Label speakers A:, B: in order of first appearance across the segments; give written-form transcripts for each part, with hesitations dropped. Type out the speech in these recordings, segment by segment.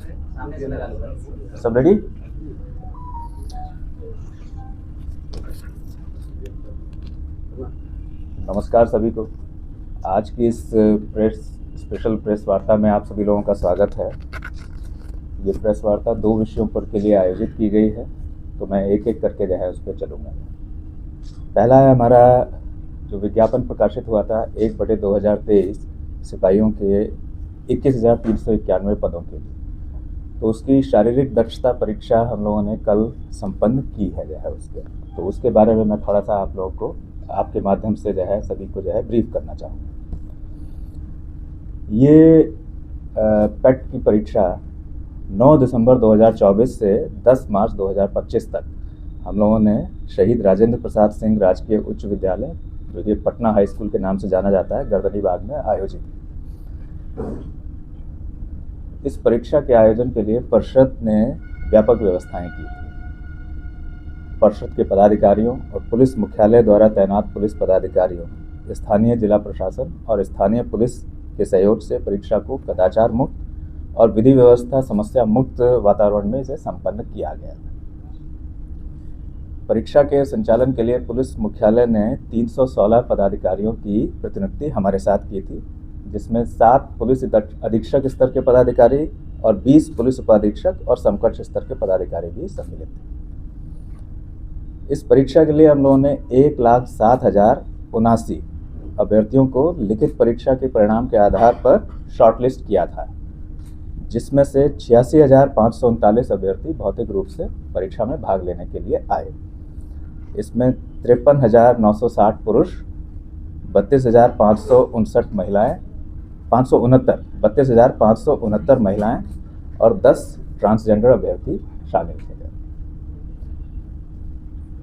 A: सब रेडी? नमस्कार सभी को। आज की इस स्पेशल प्रेस वार्ता में आप सभी लोगों का स्वागत है। ये प्रेस वार्ता 2 विषयों पर के लिए आयोजित की गई है, तो मैं एक एक करके जो है उस पर चलूँगा। पहला है हमारा जो विज्ञापन प्रकाशित हुआ था 1/2023 सिपाहियों के 21,391 पदों के लिए, तो उसकी शारीरिक दक्षता परीक्षा हम लोगों ने कल संपन्न की है जो है तो उसके बारे में मैं थोड़ा सा आप लोगों को आपके माध्यम से जो है सभी को जो है ब्रीफ करना चाहूँगा। ये पेट की परीक्षा 9 दिसंबर 2024 से 10 मार्च 2025 तक हम लोगों ने शहीद राजेंद्र प्रसाद सिंह राजकीय उच्च विद्यालय, जो कि पटना हाई स्कूल के नाम से जाना जाता है, गर्दनीबाग में आयोजित। इस परीक्षा के आयोजन के लिए परिषद ने व्यापक व्यवस्थाएं की थी। परिषद के पदाधिकारियों और पुलिस मुख्यालय द्वारा तैनात पुलिस पदाधिकारियों, स्थानीय जिला प्रशासन और स्थानीय पुलिस के सहयोग से परीक्षा को कदाचार मुक्त और विधि व्यवस्था समस्या मुक्त वातावरण में इसे संपन्न किया गया। परीक्षा के संचालन के लिए पुलिस मुख्यालय ने 316 पदाधिकारियों की प्रतिनियुक्ति हमारे साथ की थी, जिसमें 7 पुलिस अधीक्षक स्तर के पदाधिकारी और 20 पुलिस उपाधीक्षक और समकक्ष स्तर के पदाधिकारी भी सम्मिलित थे। इस परीक्षा के लिए हम लोगों ने 1,07,079 अभ्यर्थियों को लिखित परीक्षा के परिणाम के आधार पर शॉर्टलिस्ट किया था, जिसमें से 86,539 अभ्यर्थी भौतिक रूप से परीक्षा में भाग लेने के लिए आए। इसमें 53,960 पुरुष, 32,569 महिलाएं, 32,569 महिलाएं और 10 ट्रांसजेंडर अभ्यर्थी शामिल थे।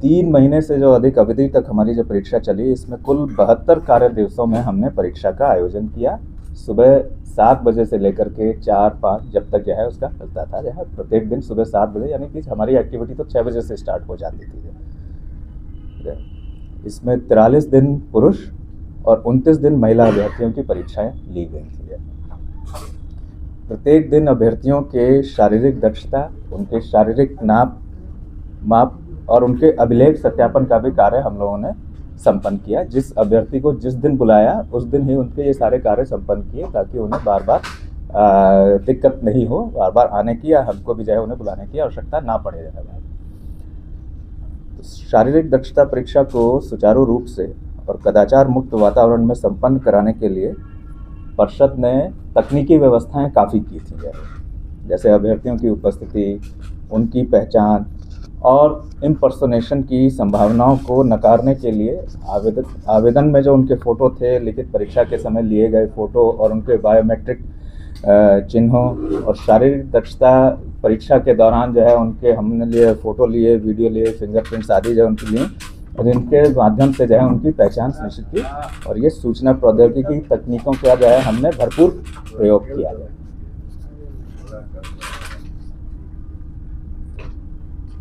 A: 3 महीने से जो अधिक अवधि तक हमारी जो परीक्षा चली, इसमें कुल 72 कार्य दिवसों में हमने परीक्षा का आयोजन किया। सुबह 7 बजे से लेकर के 4-5 जब तक जो है उसका चलता था। यह प्रत्येक दिन सुबह 7 बजे, यानी कि हमारी एक्टिविटी तो 6 बजे से स्टार्ट हो जाती थी। इसमें 43 दिन पुरुष और 29 दिन महिला अभ्यर्थियों की परीक्षाएं ली गई थी। प्रत्येक दिन अभ्यर्थियों के शारीरिक दक्षता, उनके शारीरिक माप और उनके अभिलेख सत्यापन का भी कार्य हम लोगों ने संपन्न किया। जिस अभ्यर्थी को जिस दिन बुलाया उस दिन ही उनके ये सारे कार्य संपन्न किए, ताकि उन्हें बार बार दिक्कत नहीं हो, बार बार आने की या हमको भी जो है उन्हें बुलाने की आवश्यकता ना पड़े। तो शारीरिक दक्षता परीक्षा को सुचारू रूप से और कदाचार मुक्त वातावरण में संपन्न कराने के लिए परिषद ने तकनीकी व्यवस्थाएं काफ़ी की थी, जैसे अभ्यर्थियों की उपस्थिति, उनकी पहचान और इम्पर्सोनेशन की संभावनाओं को नकारने के लिए आवेदन में जो उनके फ़ोटो थे, लिखित परीक्षा के समय लिए गए फ़ोटो और उनके बायोमेट्रिक चिन्हों और शारीरिक दक्षता परीक्षा के दौरान जो है उनके हमने लिए फ़ोटो लिए, वीडियो लिए, फिंगरप्रिंट्स आदि जो उनके लिए, और इनके माध्यम से जो है उनकी पहचान सुनिश्चित की। और ये सूचना प्रौद्योगिकी तकनीकों का जो है हमने भरपूर प्रयोग किया है।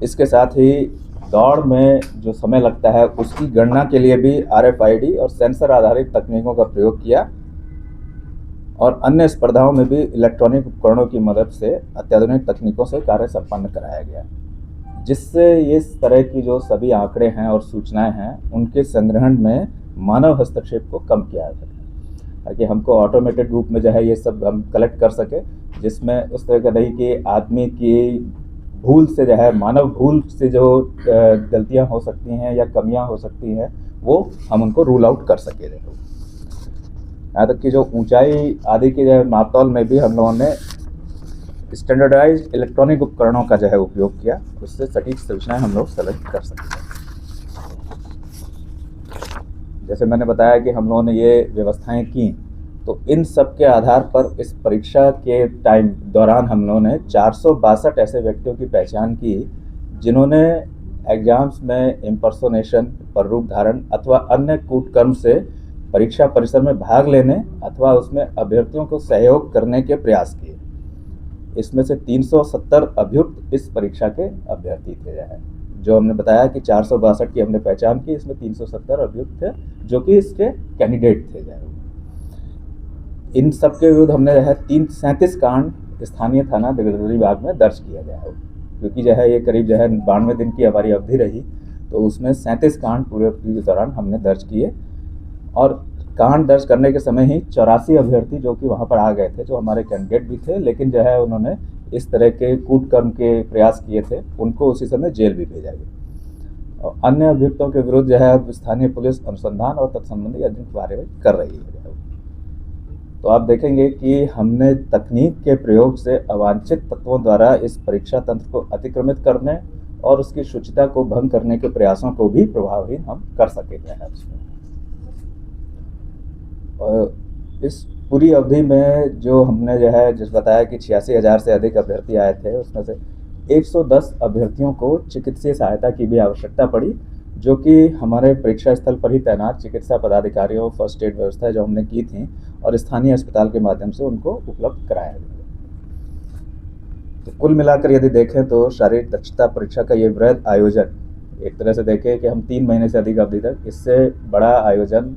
A: इसके साथ ही दौड़ में जो समय लगता है उसकी गणना के लिए भी RFID और सेंसर आधारित तकनीकों का प्रयोग किया, और अन्य स्पर्धाओं में भी इलेक्ट्रॉनिक उपकरणों की मदद से अत्याधुनिक तकनीकों से कार्य संपन्न कराया गया, जिससे इस तरह की जो सभी आंकड़े हैं और सूचनाएं हैं उनके संग्रहण में मानव हस्तक्षेप को कम किया जा सके, ताकि हमको ऑटोमेटेड रूप में जो है ये सब हम कलेक्ट कर सके, जिसमें उस तरह का नहीं कि आदमी की भूल से जो है, मानव भूल से जो गलतियां हो सकती हैं या कमियां हो सकती हैं, वो हम उनको रूल आउट कर सके। यहाँ तक कि जो ऊंचाई आदि के जो मापतौल में भी हम लोगों ने स्टैंडर्डाइज्ड इलेक्ट्रॉनिक उपकरणों का जो है उपयोग किया, उससे सटीक सूचनाएं हम लोग सेलेक्ट कर सकते हैं। जैसे मैंने बताया कि हम लोगों ने ये व्यवस्थाएं की, तो इन सब के आधार पर इस परीक्षा के दौरान हम लोगों ने 462 ऐसे व्यक्तियों की पहचान की, जिन्होंने एग्जाम्स में इम्पर्सोनेशन, प्ररूप धारण अथवा अन्य कूटकर्म से परीक्षा परिसर में भाग लेने अथवा उसमें अभ्यर्थियों को सहयोग करने के प्रयास किए। इसमें से 370 अभियुक्त इस परीक्षा के अभ्यर्थी थे। जो हमने बताया कि 462 की हमने पहचान की, इसमें 370 अभियुक्त थे जो कि इसके कैंडिडेट थे। इन सब के विरुद्ध हमने 37 कांड स्थानीय थाना गिरदरी बाग में दर्ज किया गया है, क्योंकि जो है ये करीब जो है 92 दिन की हमारी अवधि रही, तो उसमें 37 कांड पूरे अवधि के दौरान हमने दर्ज किए। और कांड दर्ज करने के समय ही 84 अभ्यर्थी जो कि वहाँ पर आ गए थे, जो हमारे कैंडिडेट भी थे, लेकिन जो है उन्होंने इस तरह के कूटकर्म के प्रयास किए थे, उनको उसी समय जेल भी भेजा गया। और अन्य अभियुक्तों के विरुद्ध जो है अब स्थानीय पुलिस अनुसंधान और तत्संबंधी अधिक कार्रवाई कर रही है। तो आप देखेंगे कि हमने तकनीक के प्रयोग से अवांछित तत्वों द्वारा इस परीक्षा तंत्र को अतिक्रमित करने और उसकी शुचिता को भंग करने के प्रयासों को भी प्रभावी हम कर सकेंगे हैं उसमें। और इस पूरी अवधि में जो हमने जो है जिस बताया कि 86,000 से अधिक अभ्यर्थी आए थे, उसमें से 110 अभ्यर्थियों को चिकित्सीय सहायता की भी आवश्यकता पड़ी, जो कि हमारे परीक्षा स्थल पर ही तैनात चिकित्सा पदाधिकारियों, फर्स्ट एड व्यवस्था जो हमने की थी और स्थानीय अस्पताल के माध्यम से उनको उपलब्ध कराया गया। तो कुल मिलाकर यदि देखें तो शारीरिक दक्षता परीक्षा का ये वृहद आयोजन, एक तरह से देखें कि हम 3 महीने से अधिक अवधि तक, इससे बड़ा आयोजन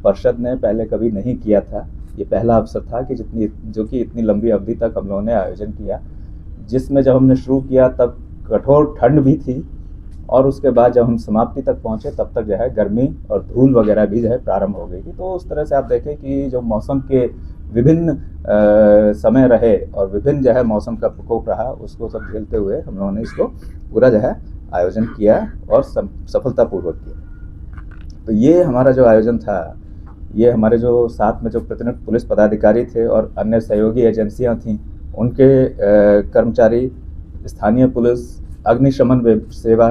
A: परिषद ने पहले कभी नहीं किया था। ये पहला अवसर था कि जो कि इतनी लंबी अवधि तक हम लोगों ने आयोजन किया, जिसमें जब हमने शुरू किया तब कठोर ठंड भी थी, और उसके बाद जब हम समाप्ति तक पहुंचे तब तक जो है गर्मी और धूल वगैरह भी जो है प्रारंभ हो गई थी। तो उस तरह से आप देखें कि जो मौसम के विभिन्न समय रहे और विभिन्न जो है मौसम का प्रकोप रहा, उसको सब झेलते हुए हम लोगों ने इसको पूरा जो है आयोजन किया और सफलतापूर्वक किया। तो ये हमारा जो आयोजन था, ये हमारे जो साथ में जो प्रतिनिधि पुलिस पदाधिकारी थे और अन्य सहयोगी एजेंसियां थीं, उनके कर्मचारी, स्थानीय पुलिस, अग्निशमन सेवा,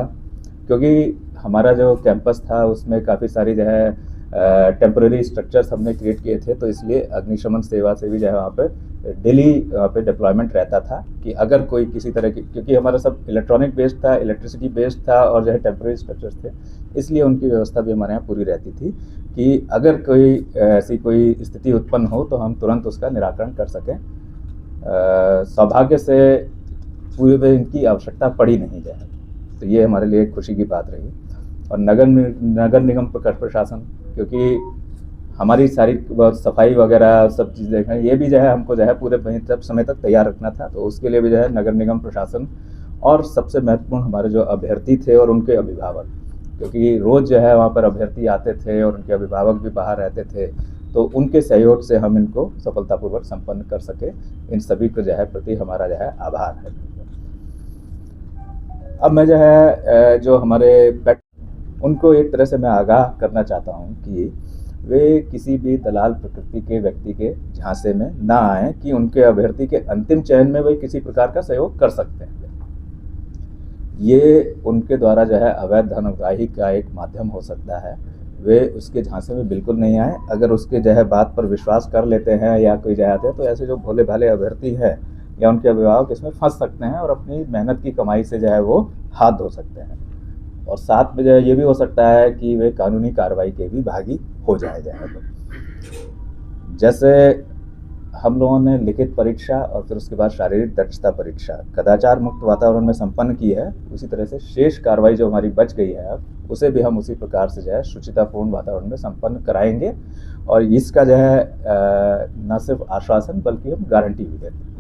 A: क्योंकि हमारा जो कैंपस था उसमें काफ़ी सारी जो है टेम्पररी स्ट्रक्चर्स हमने क्रिएट किए थे, तो इसलिए अग्निशमन सेवा से भी जो है वहाँ पे डेली वहाँ पे डिप्लॉयमेंट रहता था कि अगर कोई किसी तरह की, क्योंकि हमारा सब इलेक्ट्रॉनिक बेस्ड था, इलेक्ट्रिसिटी बेस्ड था और जो है टेम्पररी स्ट्रक्चर्स थे, इसलिए उनकी व्यवस्था भी हमारे यहाँ पूरी रहती थी कि अगर कोई ऐसी कोई स्थिति उत्पन्न हो तो हम तुरंत उसका निराकरण कर सकें। सौभाग्य से पूरे में इनकी आवश्यकता पड़ी नहीं जाए, तो ये हमारे लिए खुशी की बात रही। और नगर निगम प्रशासन, क्योंकि हमारी सारी सफाई वगैरह सब चीज़ देखें, ये भी जो है हमको जो है पूरे समय तक तैयार रखना था, तो उसके लिए भी जो है नगर निगम प्रशासन और सबसे महत्वपूर्ण हमारे जो अभ्यर्थी थे और उनके अभिभावक, क्योंकि रोज़ जो है वहाँ पर अभ्यर्थी आते थे और उनके अभिभावक भी बाहर रहते थे, तो उनके सहयोग से हम इनको सफलतापूर्वक संपन्न कर सके। इन सभी को जो है प्रति हमारा जो है आभार है। अब मैं जो है जो हमारे पेट, उनको एक तरह से मैं आगाह करना चाहता हूँ कि वे किसी भी दलाल प्रकृति के व्यक्ति के झांसे में ना आए कि उनके अभ्यर्थी के अंतिम चयन में वे किसी प्रकार का सहयोग कर सकते हैं। ये उनके द्वारा जो है अवैध धन उगाही का एक माध्यम हो सकता है, वे उसके झांसे में बिल्कुल नहीं आए। अगर उसके जो है बात पर विश्वास कर लेते हैं या कोई जाते हैं, तो ऐसे जो भोले भाले अभ्यर्थी हैं या उनके अभिभावक इसमें फंस सकते हैं और अपनी मेहनत की कमाई से जो है वो हाथ धो सकते हैं, और साथ में जो है ये भी हो सकता है कि वे कानूनी कार्रवाई के भी भागी हो जाए। जैसे हम लोगों ने लिखित परीक्षा और फिर उसके बाद शारीरिक दक्षता परीक्षा कदाचार मुक्त वातावरण में संपन्न की है, उसी तरह से शेष कार्रवाई जो हमारी बच गई है अब, उसे भी हम उसी प्रकार से जो है शुचितापूर्ण वातावरण में संपन्न कराएंगे। और इसका जो है न सिर्फ आश्वासन बल्कि हम गारंटी भी देते हैं।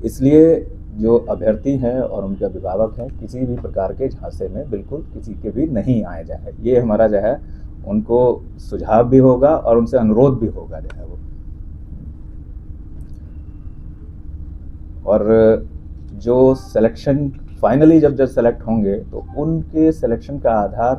A: इसलिए जो अभ्यर्थी हैं और उनके अभिभावक हैं, किसी भी प्रकार के झांसे में बिल्कुल किसी के भी नहीं आए जाए, ये हमारा जो है उनको सुझाव भी होगा और उनसे अनुरोध भी होगा जो है वो। और जो सिलेक्शन फाइनली जब सेलेक्ट होंगे तो उनके सिलेक्शन का आधार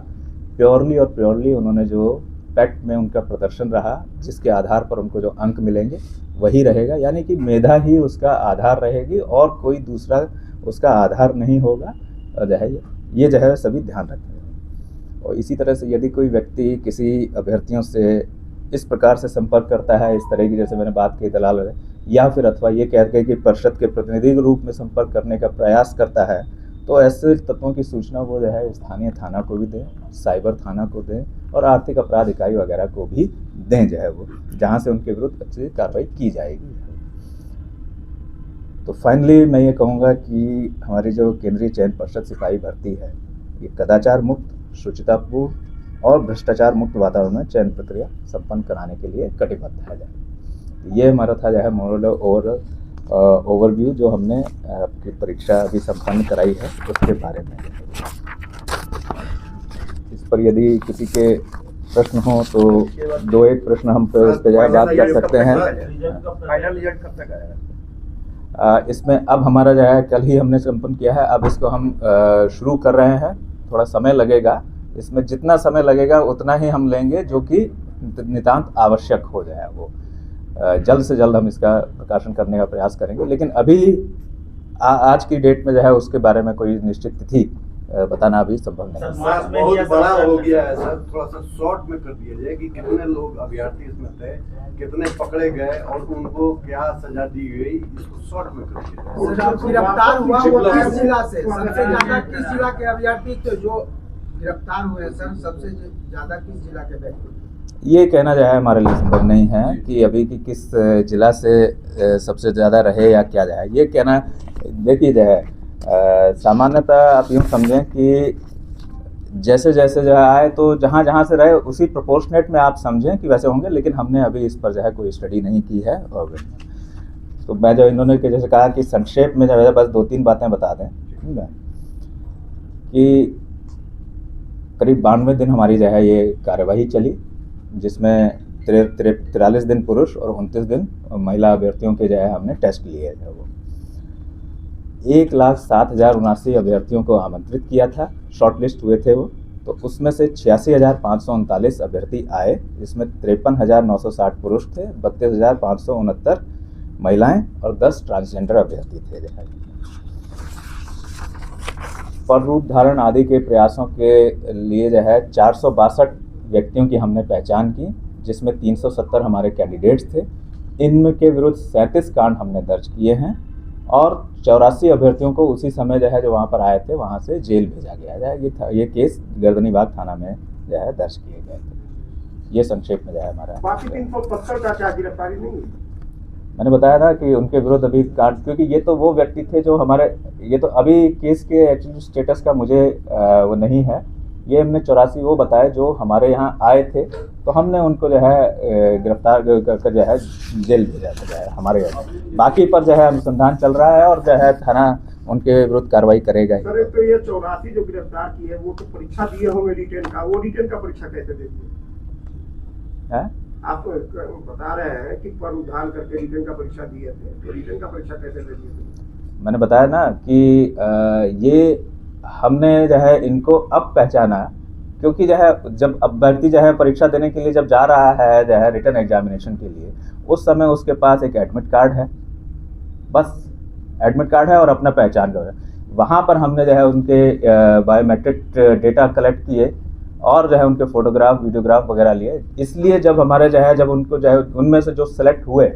A: प्योरली उन्होंने जो पेट में उनका प्रदर्शन रहा, जिसके आधार पर उनको जो अंक मिलेंगे वही रहेगा, यानी कि मेधा ही उसका आधार रहेगी और कोई दूसरा उसका आधार नहीं होगा। जो है ये जो है सभी ध्यान रखें। और इसी तरह से यदि कोई व्यक्ति किसी अभ्यर्थियों से इस प्रकार से संपर्क करता है, इस तरह की जैसे मैंने बात की दलाल, या फिर अथवा ये कह के कि परिषद के प्रतिनिधि के रूप में संपर्क करने का प्रयास करता है, तो ऐसे तत्वों की सूचना वो जो है स्थानीय थाना को भी दें, साइबर थाना को दें और आर्थिक अपराध इकाई वगैरह को भी दें जो है वो, जहाँ से उनके विरुद्ध अच्छी कार्रवाई की जाएगी। तो फाइनली मैं ये कहूँगा कि हमारी जो केंद्रीय चयन पर्षद सिपाही भर्ती है, ये कदाचार मुक्त, शुचितापूर्ण और भ्रष्टाचार मुक्त वातावरण में चयन प्रक्रिया संपन्न कराने के लिए कटिबद्ध है। ये हमारा था जो है मोरल ओवरऑल ओवरव्यू जो हमने आपकी परीक्षा अभी संपन्न कराई है उसके बारे में। इस पर यदि किसी के प्रश्न हो तो दो एक प्रश्न हम पे इस पर बात कर सकते हैं।
B: फाइनल रिजल्ट कब तक आएगा?
A: इसमें अब हमारा जो है कल ही हमने संपन्न किया है, अब इसको हम शुरू कर रहे हैं। थोड़ा समय लगेगा, इसमें जितना समय लगेगा उतना ही हम लेंगे जो कि नितांत आवश्यक हो जाए। वो जल्द से जल्द हम इसका प्रकाशन करने का प्रयास करेंगे, लेकिन अभी आज की डेट में जो है उसके बारे में कोई निश्चित तिथि बताना अभी संभव नहीं है।
B: बहुत बड़ा हो गया है सर, थोड़ा सा शॉर्ट में कर दिया जाए कि कितने लोग अभ्यर्थी इसमें थे, कितने पकड़े गए और उनको क्या सजा दी गई, इसको शॉर्ट में कर दिया जाए।
C: गिरफ्तार हुआ वो किस जिला से? सबसे ज्यादा किस जिला के अभ्यर्थी थे जो गिरफ्तार हुए सर? सबसे ज्यादा किस जिला के व्यक्ति?
A: ये कहना जो है हमारे लिए संभव नहीं है कि अभी की किस जिला से सबसे ज़्यादा रहे या क्या जाए, ये कहना। देखिए जो है सामान्यतः आप यूँ समझें कि जैसे जैसे जो है आए तो जहाँ जहाँ से रहे उसी प्रोपोर्शनेट में आप समझें कि वैसे होंगे, लेकिन हमने अभी इस पर जो है कोई स्टडी नहीं की है। और तो मैं जो इन्होंने के जैसे कहा कि संक्षेप में जो है बस 2-3 बातें बता दें, ठीक है, कि करीब 92 दिन हमारी जो है ये कार्यवाही चली, जिसमें 43 दिन पुरुष और 29 दिन महिला अभ्यर्थियों के जो है हमने टेस्ट लिए थे। वो 1,07,079 अभ्यर्थियों को आमंत्रित किया था, शॉर्टलिस्ट हुए थे वो, तो उसमें से 86,539 अभ्यर्थी आए, जिसमें 53,960 पुरुष थे, 32,569 महिलाएं और 10 ट्रांसजेंडर अभ्यर्थी थे। पर रूप धारण आदि के प्रयासों के लिए जो है 462 व्यक्तियों की हमने पहचान की, जिसमें 370 हमारे कैंडिडेट्स थे। इनमें के विरुद्ध 37 कांड हमने दर्ज किए हैं और 84 अभ्यर्थियों को उसी समय जो है जो वहाँ पर आए थे वहाँ से जेल भेजा गया है। ये केस गर्दनीबाग थाना में जो है दर्ज किए गए थे। ये संक्षेप में जो है हमारा।
B: बाकी 370 का क्या गिरफ्तारी नहीं?
A: मैंने बताया ना कि उनके विरुद्ध अभी कांड, क्योंकि ये तो वो व्यक्ति थे जो हमारे, ये तो अभी केस के एक्चुअली स्टेटस का मुझे वो नहीं है। ये हमने 84 वो बताए जो हमारे यहाँ आए थे, तो हमने उनको जो है गिरफ्तार कर जो है जेल भेजा था हमारे यहाँ। बाकी पर जो है अनुसंधान चल रहा है और जो है थाना उनके विरुद्ध कार्रवाई करेगा।
B: सर तो ये 84 जो गिरफ्तार की है वो तो परीक्षा दिए होंगे रिटेन का, वो रिटेन का परीक्षा कैसे देते हैं? आप बता रहे हैं कि पर उद्धार करके रिटेन का परीक्षा दिए थे, तो रिटेन का परीक्षा कैसे दे दिए थे?
A: मैंने बताया ना कि ये हमने जो है इनको अब पहचाना, क्योंकि जो है जब अभ्यर्थी जो है परीक्षा देने के लिए जब जा रहा है जो है रिटन एग्जामिनेशन के लिए, उस समय उसके पास एक एडमिट कार्ड है, बस एडमिट कार्ड है और अपना पहचान कार्ड है। वहाँ पर हमने जो है उनके बायोमेट्रिक डेटा कलेक्ट किए और जो है उनके फोटोग्राफ वीडियोग्राफ वगैरह लिए। इसलिए जब हमारे जो है जब उनको जो है उनमें से जो सिलेक्ट हुए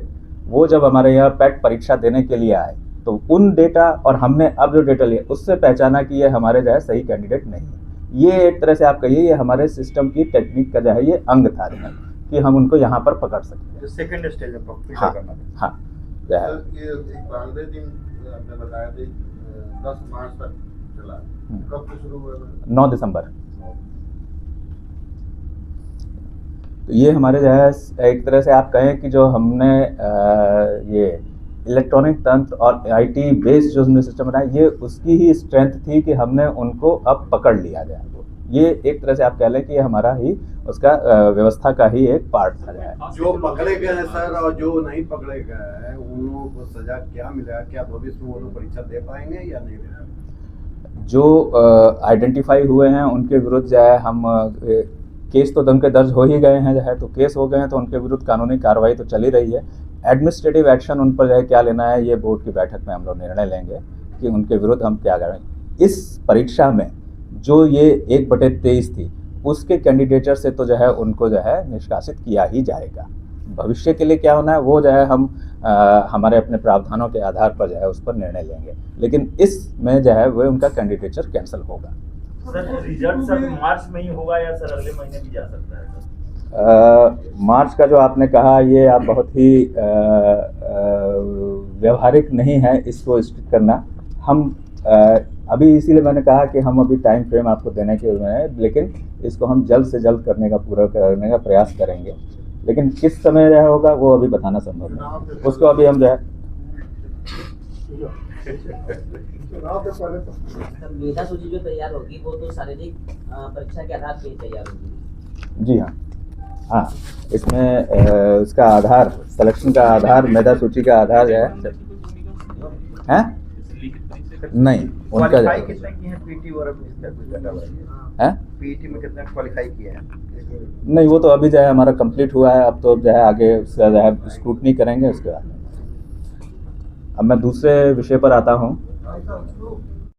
A: वो जब हमारे यहाँ पैट परीक्षा देने के लिए आए, तो उन डेटा और हमने अब जो डेटा लिए उससे पहचाना कि ये हमारे जो है सही कैंडिडेट नहीं है। ये एक तरह से आप कहिए ये हमारे सिस्टम की टेक्निक का जो है ये अंग था कि हम उनको यहाँ पर पकड़ सकें।
B: सेकंड स्टेज में
A: हाँ हाँ जो है
D: ये 92 दिन आपने बताया था 10 मार्च तक चला, कब से शुरू हुआ?
A: 9 दिसंबर। तो ये हमारे जो है एक तरह से आप कहें कि जो हमने ये इलेक्ट्रॉनिक तंत्र और आईटी बेस्ड जो हमने सिस्टम बनाया, ये उसकी ही स्ट्रेंथ थी कि हमने उनको अब पकड़ लिया जाए। ये एक तरह से आप कह लें कि ये हमारा ही उसका व्यवस्था का ही एक पार्ट था।
B: जो पकड़े गए हैं सर और जो नहीं पकड़े गए हैं उन लोगों को सजा क्या मिला? क्या भविष्य में वो लोग परीक्षा दे पाएंगे या नहीं दे पाएंगे?
A: जो आइडेंटिफाई हुए हैं उनके विरुद्ध जो है हम केस तो उनके दर्ज हो ही गए हैं जो है, तो केस हो गए हैं तो उनके विरुद्ध कानूनी कार्रवाई तो चली रही है। एडमिनिस्ट्रेटिव एक्शन उन पर जो है क्या लेना है, ये बोर्ड की बैठक में हम लोग निर्णय लेंगे कि उनके विरुद्ध हम क्या करें। इस परीक्षा में जो ये 1/23 थी उसके कैंडिडेटर से तो जो है उनको जो है निष्कासित किया ही जाएगा। भविष्य के लिए क्या होना है वो जो है हम हमारे अपने प्रावधानों के आधार पर जो है उस पर निर्णय लेंगे, लेकिन इसमें जो है वो उनका कैंडिडेचर कैंसिल होगा।
E: सर रिजल्ट सर मार्च में ही होगा या सर अगले महीने भी जा सकता है सर?
A: मार्च का जो आपने कहा ये आप बहुत ही व्यवहारिक नहीं है इसको स्ट्रिक्ट करना। हम अभी इसीलिए मैंने कहा कि हम अभी टाइम फ्रेम आपको देने के लिए हैं, लेकिन इसको हम जल्द से जल्द पूरा करने का प्रयास करेंगे, लेकिन किस समय जो होगा वो अभी बताना संभव नहीं, उसको अभी हम जो है
B: चुनाव के पहले तो
F: सर मेधा सूची जो तैयार होगी वो तो शारीरिक परीक्षा के आधार पे ही तैयार होगी।
A: जी हाँ, हाँ इसमें इसका आधार, सिलेक्शन का आधार, मेधा सूची का आधार है नहीं उनका
G: क्वालिफाई कितने किए हैं पीटी और अब इसका कुछ घटा हुआ
A: है
G: पीटी में कितने क्वालिफाई किए हैं?
A: नहीं, वो तो अभी जो है हमारा कंप्लीट हुआ है, अब तो जो है आगे उसका जो है स्क्रूटनी करेंगे उसके बाद। अब मैं दूसरे विषय पर आता हूँ।